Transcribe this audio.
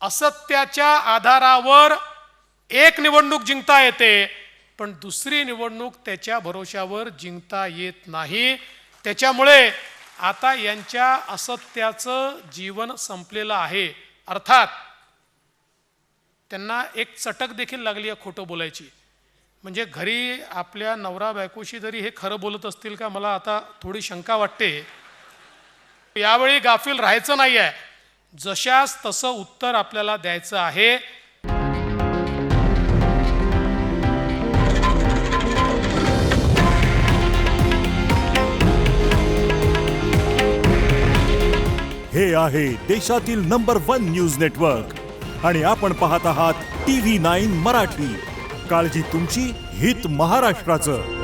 असत्याच्या आधारावर एक निवडणूक जिंकता येते, पण दुसरी निवडणूक त्याच्या भरोशावर जिंकता येत नाही। त्याच्यामुळे आता यांच्या असत्याचं जीवन संपलेलं आहे। अर्थात त्यांना एक चटक देखील लागली आहे खोटं बोलायची। म्हणजे घरी आपल्या नवरा बायकोशी जरी हे खरं बोलत असतील का, मला आता थोडी शंका वाटते। यावेळी गाफील राहायचं नाही आहे, जशास तसं उत्तर आपल्याला द्यायचं आहे। हे आहे देशातील नंबर 1 न्यूज नेटवर्क आणि आपण पाहत आहात TV9 मराठी। काळजी तुमची, हित महाराष्ट्राचं।